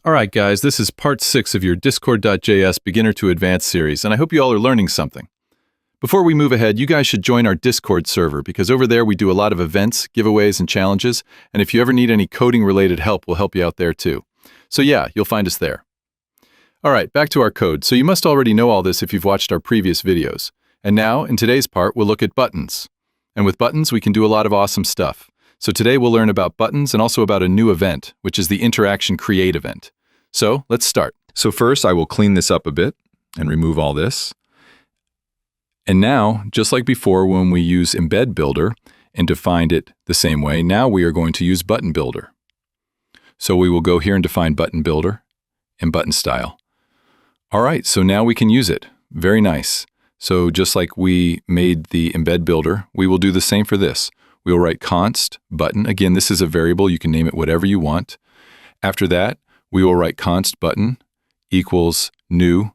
All right, guys, this is part 6 of your Discord.js Beginner to Advanced series, and I hope you all are learning something. Before we move ahead, you guys should join our Discord server, because over there we do a lot of events, giveaways, and challenges, and if you ever need any coding-related help, we'll help you out there too. So yeah, you'll find us there. All right, back to our code. So you must already know all this if you've watched our previous videos. And now, in today's part, we'll look at buttons. And with buttons, we can do a lot of awesome stuff. So today we'll learn about buttons and also about a new event, which is the Interaction Create event. So let's start. So first, I will clean this up a bit and remove all this. And now, just like before when we use Embed Builder and defined it the same way, now we are going to use Button Builder. So we will go here and define Button Builder and Button Style. All right, so now we can use it. Very nice. So just like we made the Embed Builder, we will do the same for this. We will write const button. Again, this is a variable. You can name it whatever you want. After that, we will write const button equals new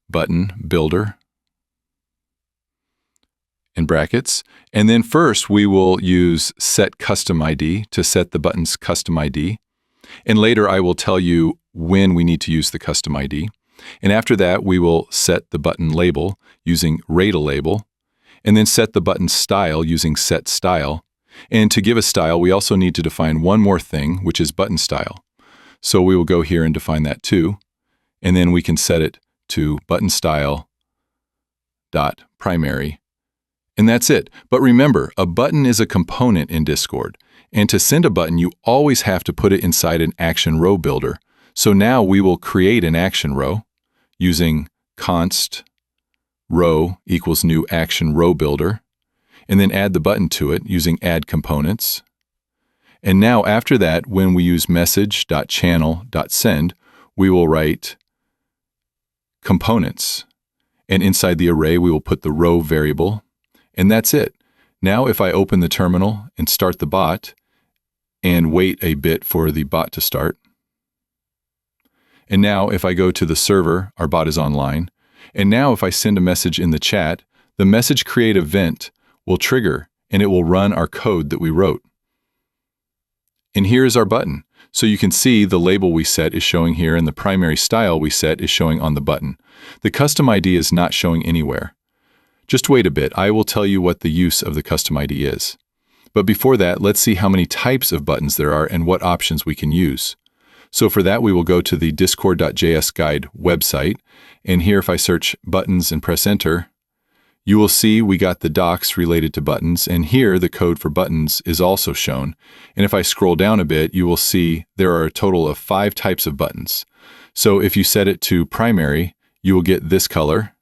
button builder in brackets. And then first, we will use set custom ID to set the button's custom ID. And later, I will tell you when we need to use the custom ID. And after that, we will set the button label using rate_label, and then set the button style using setStyle. And to give a style, we also need to define one more thing, which is button style. So we will go here and define that too, and then we can set it to button style dot primary. And that's it. But remember, a button is a component in Discord, and to send a button, you always have to put it inside an action row builder. So now we will create an action row using const row equals new action row builder, and then add the button to it using add components. And now after that, when we use message.channel.send, we will write components. And inside the array, we will put the row variable. And that's it. Now if I open the terminal and start the bot and wait a bit for the bot to start. And now if I go to the server, our bot is online. And now if I send a message in the chat, the message create event will trigger and it will run our code that we wrote. And here is our button. So you can see the label we set is showing here and the primary style we set is showing on the button. The custom ID is not showing anywhere. Just wait a bit, I will tell you what the use of the custom ID is. But before that, let's see how many types of buttons there are and what options we can use. So for that, we will go to the Discord.js guide website. And here, if I search buttons and press enter, you will see we got the docs related to buttons. And here, the code for buttons is also shown. And if I scroll down a bit, you will see there are a total of 5 types of buttons. So if you set it to primary, you will get this color.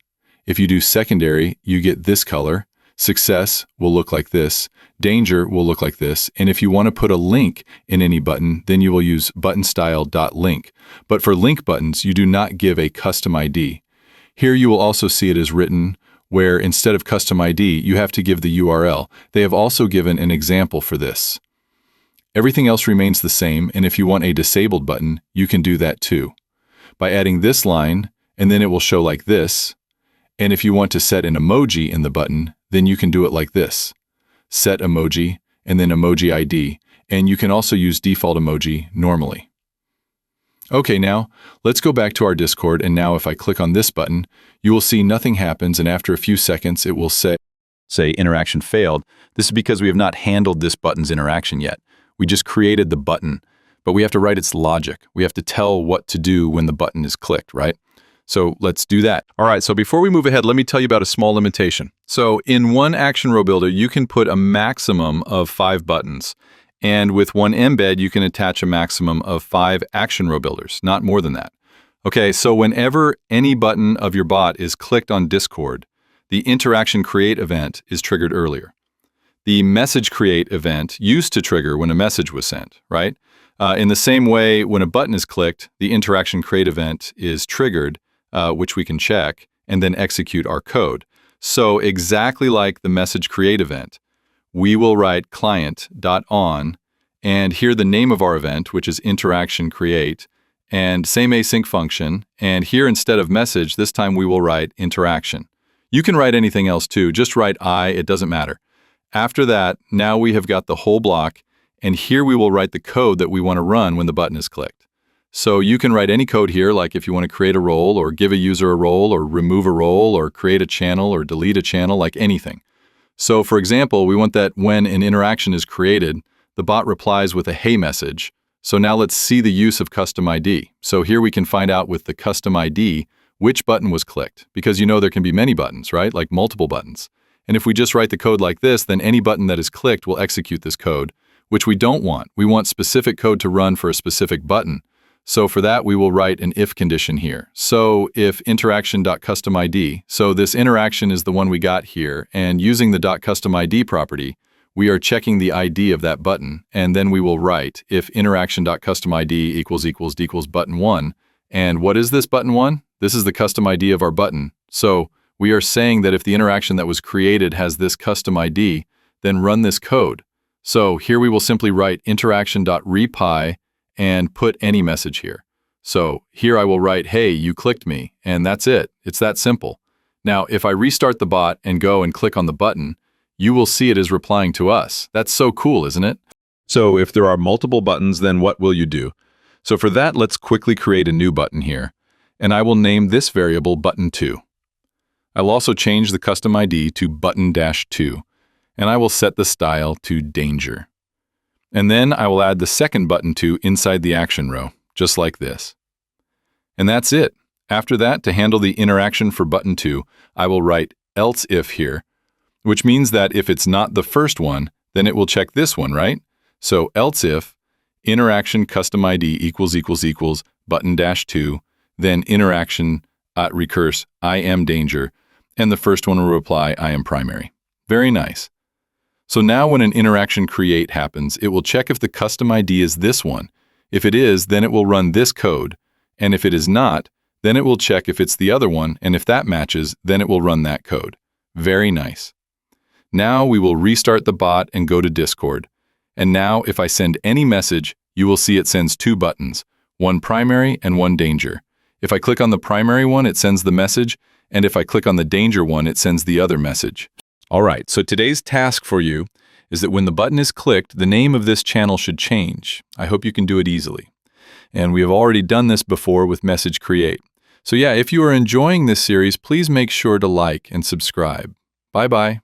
If you do secondary, you get this color. Success will look like this. Danger will look like this. And if you want to put a link in any button, then you will use buttonstyle.link. But for link buttons, you do not give a custom ID. Here you will also see it as written, where instead of custom ID, you have to give the URL. They have also given an example for this. Everything else remains the same, and if you want a disabled button, you can do that too. By adding this line, and then it will show like this. And if you want to set an emoji in the button, then you can do it like this. Set emoji, and then emoji ID, and you can also use default emoji normally. Okay, now let's go back to our Discord, and now if I click on this button, you will see nothing happens, and after a few seconds it will say interaction failed. This is because we have not handled this button's interaction yet. We just created the button, but we have to write its logic. We have to tell what to do when the button is clicked, right? So let's do that. All right, so before we move ahead, let me tell you about a small limitation. So in one action row builder, you can put a maximum of 5 buttons. And with one embed, you can attach a maximum of 5 action row builders, not more than that. Okay, so whenever any button of your bot is clicked on Discord, the interaction create event is triggered earlier. The message create event used to trigger when a message was sent, right? In the same way, when a button is clicked, the interaction create event is triggered, which we can check, and then execute our code. So exactly like the message create event, we will write client.on, and here the name of our event, which is interaction create, and same async function, and here instead of message, this time we will write interaction. You can write anything else too, just write it doesn't matter. After that, now we have got the whole block, and here we will write the code that we want to run when the button is clicked. So you can write any code here, like if you want to create a role or give a user a role or remove a role or create a channel or delete a channel, like anything. So for example, we want that when an interaction is created, the bot replies with a hey message. So now let's see the use of custom ID. So here we can find out with the custom ID which button was clicked, because you know there can be many buttons, right? Like multiple buttons. And if we just write the code like this, then any button that is clicked will execute this code, which we don't want. We want specific code to run for a specific button. So for that, we will write an if condition here. So if interaction.customID, so this interaction is the one we got here, and using the .customID property, we are checking the ID of that button, and then we will write if interaction.customID equals button 1. And what is this button 1? This is the custom ID of our button. So we are saying that if the interaction that was created has this custom ID, then run this code. So here we will simply write interaction.reply and put any message here. So here I will write, hey, you clicked me, and that's it. It's that simple. Now, if I restart the bot and go and click on the button, you will see it is replying to us. That's so cool, isn't it? So if there are multiple buttons, then what will you do? So for that, let's quickly create a new button here, and I will name this variable button2. I'll also change the custom ID to button-2, and I will set the style to danger. And then I will add the second button2 inside the action row, just like this. And that's it. After that, to handle the interaction for button2, I will write else if here, which means that if it's not the first one, then it will check this one, right? So else if interaction custom ID equals button-2, then interaction recurse I am danger, and the first one will reply I am primary. Very nice. So now when an interaction create happens, it will check if the custom ID is this one. If it is, then it will run this code. And if it is not, then it will check if it's the other one, and if that matches, then it will run that code. Very nice. Now we will restart the bot and go to Discord. And now if I send any message, you will see it sends two buttons, one primary and one danger. If I click on the primary one, it sends the message, and if I click on the danger one, it sends the other message. All right, so today's task for you is that when the button is clicked, the name of this channel should change. I hope you can do it easily. And we have already done this before with Message Create. So yeah, if you are enjoying this series, please make sure to like and subscribe. Bye-bye.